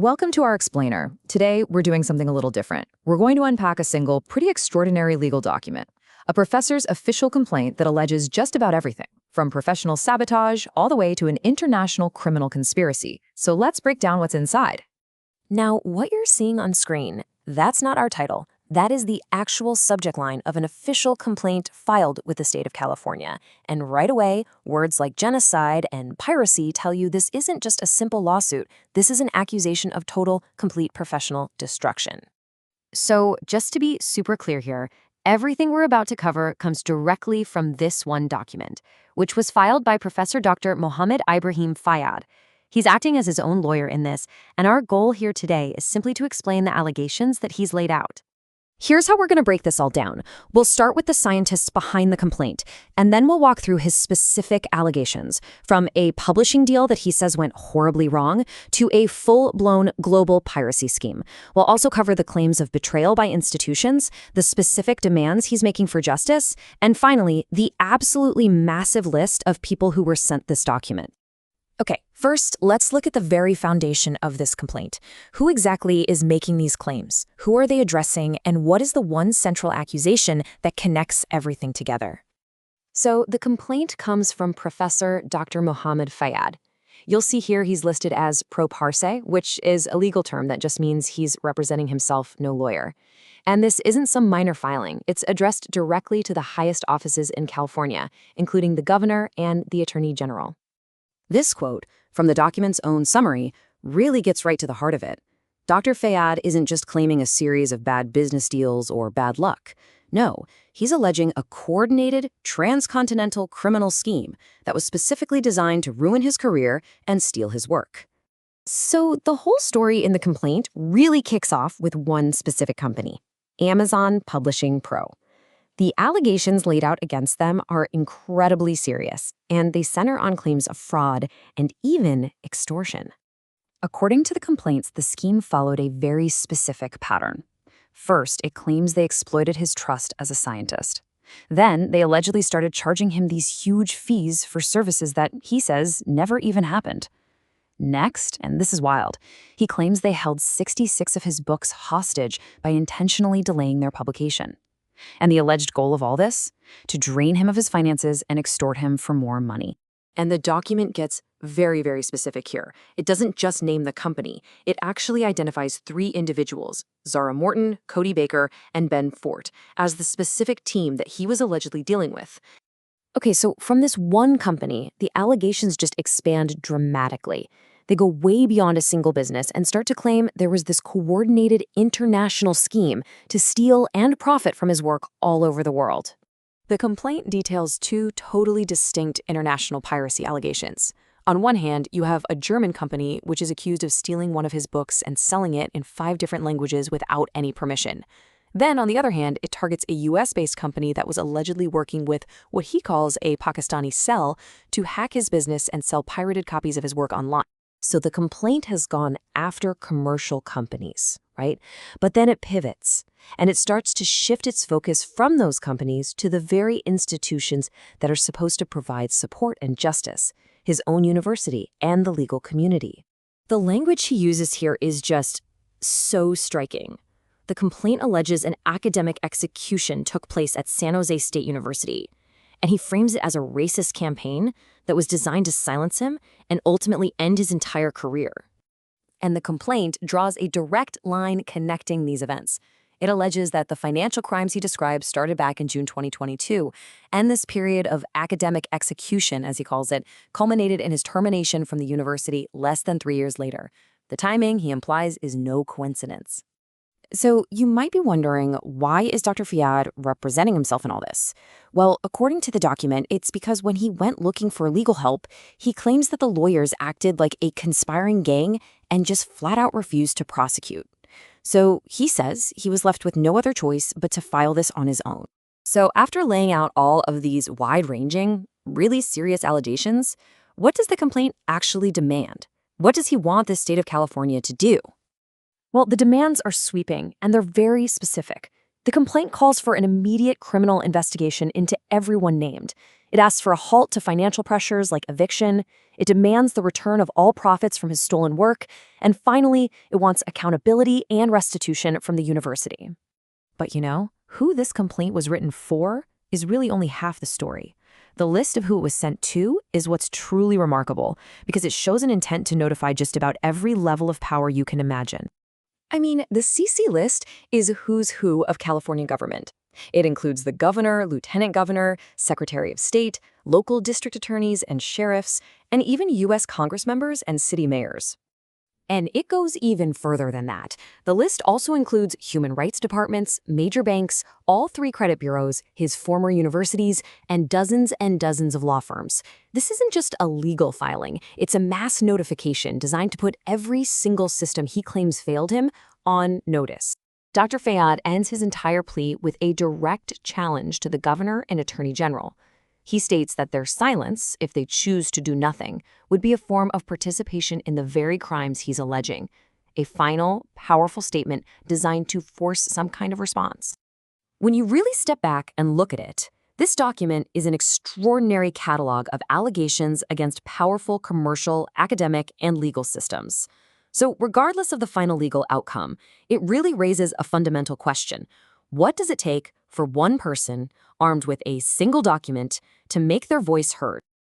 Welcome to our explainer. Today, we're doing something a little different. We're going to unpack a single, pretty extraordinary legal document, a professor's official complaint that alleges just about everything, from professional sabotage all the way to an international criminal conspiracy. So let's break down what's inside. Now, what you're seeing on screen, that's not our title. That is the actual subject line of an official complaint filed with the state of California. And right away, words like genocide and piracy tell you this isn't just a simple lawsuit. This is an accusation of total, complete professional destruction. So just to be super clear here, everything we're about to cover comes directly from this one document, which was filed by Professor Dr. Mohamed Ibrahim Fayad. He's acting as his own lawyer in this, and our goal here today is simply to explain the allegations that he's laid out. Here's how we're going to break this all down. We'll start with the scientists behind the complaint, and then we'll walk through his specific allegations, from a publishing deal that he says went horribly wrong to a full-blown global piracy scheme. We'll also cover the claims of betrayal by institutions, the specific demands he's making for justice, and finally, the absolutely massive list of people who were sent this document. Okay, first, let's look at the very foundation of this complaint. Who exactly is making these claims? Who are they addressing? And what is the one central accusation that connects everything together? So the complaint comes from Professor Dr. Mohamed Fayad. You'll see here he's listed as pro parse, which is a legal term that just means he's representing himself, no lawyer. And this isn't some minor filing. It's addressed directly to the highest offices in California, including the governor and the attorney general. This quote, from the document's own summary, really gets right to the heart of it. Dr. Fayad isn't just claiming a series of bad business deals or bad luck. No, he's alleging a coordinated, transcontinental criminal scheme that was specifically designed to ruin his career and steal his work. So the whole story in the complaint really kicks off with one specific company, Amazon Publishing Pro. The allegations laid out against them are incredibly serious, and they center on claims of fraud and even extortion. According to the complaints, the scheme followed a very specific pattern. First, it claims they exploited his trust as a scientist. Then, they allegedly started charging him these huge fees for services that, he says, never even happened. Next, and this is wild, he claims they held 66 of his books hostage by intentionally delaying their publication. And the alleged goal of all this? To drain him of his finances and extort him for more money. And the document gets very, very specific here. It doesn't just name the company. It actually identifies 3 individuals, Zara Morton, Cody Baker, and Ben Fort, as the specific team that he was allegedly dealing with. Okay, so from this one company, the allegations just expand dramatically. They go way beyond a single business and start to claim there was this coordinated international scheme to steal and profit from his work all over the world. The complaint details 2 totally distinct international piracy allegations. On one hand, you have a German company which is accused of stealing one of his books and selling it in 5 different languages without any permission. Then, on the other hand, it targets a US-based company that was allegedly working with what he calls a Pakistani cell to hack his business and sell pirated copies of his work online. So the complaint has gone after commercial companies, right? But then it pivots, and it starts to shift its focus from those companies to the very institutions that are supposed to provide support and justice, his own university and the legal community. The language he uses here is just so striking. The complaint alleges an academic execution took place at San Jose State University, and he frames it as a racist campaign that was designed to silence him and ultimately end his entire career. And the complaint draws a direct line connecting these events. It alleges that the financial crimes he describes started back in June 2022, and this period of academic execution, as he calls it, culminated in his termination from the university less than 3 years later. The timing, he implies, is no coincidence. So you might be wondering, why is Dr. Fayad representing himself in all this? Well, according to the document, it's because when he went looking for legal help, he claims that the lawyers acted like a conspiring gang and just flat out refused to prosecute. So he says he was left with no other choice but to file this on his own. So after laying out all of these wide-ranging, really serious allegations, what does the complaint actually demand? What does he want the state of California to do? Well, the demands are sweeping, and they're very specific. The complaint calls for an immediate criminal investigation into everyone named. It asks for a halt to financial pressures like eviction. It demands the return of all profits from his stolen work. And finally, it wants accountability and restitution from the university. But who this complaint was written for is really only half the story. The list of who it was sent to is what's truly remarkable, because it shows an intent to notify just about every level of power you can imagine. I mean, the CC list is who's who of California government. It includes the governor, lieutenant governor, secretary of state, local district attorneys and sheriffs, and even U.S. Congress members and city mayors. And it goes even further than that. The list also includes human rights departments, major banks, all 3 credit bureaus, his former universities, and dozens of law firms. This isn't just a legal filing. It's a mass notification designed to put every single system he claims failed him on notice. Dr. Fayad ends his entire plea with a direct challenge to the governor and attorney general. He states that their silence, if they choose to do nothing, would be a form of participation in the very crimes he's alleging, a final, powerful statement designed to force some kind of response. When you really step back and look at it, this document is an extraordinary catalog of allegations against powerful commercial, academic, and legal systems. So regardless of the final legal outcome, it really raises a fundamental question. What does it take for one person, armed with a single document, to make their voice heard?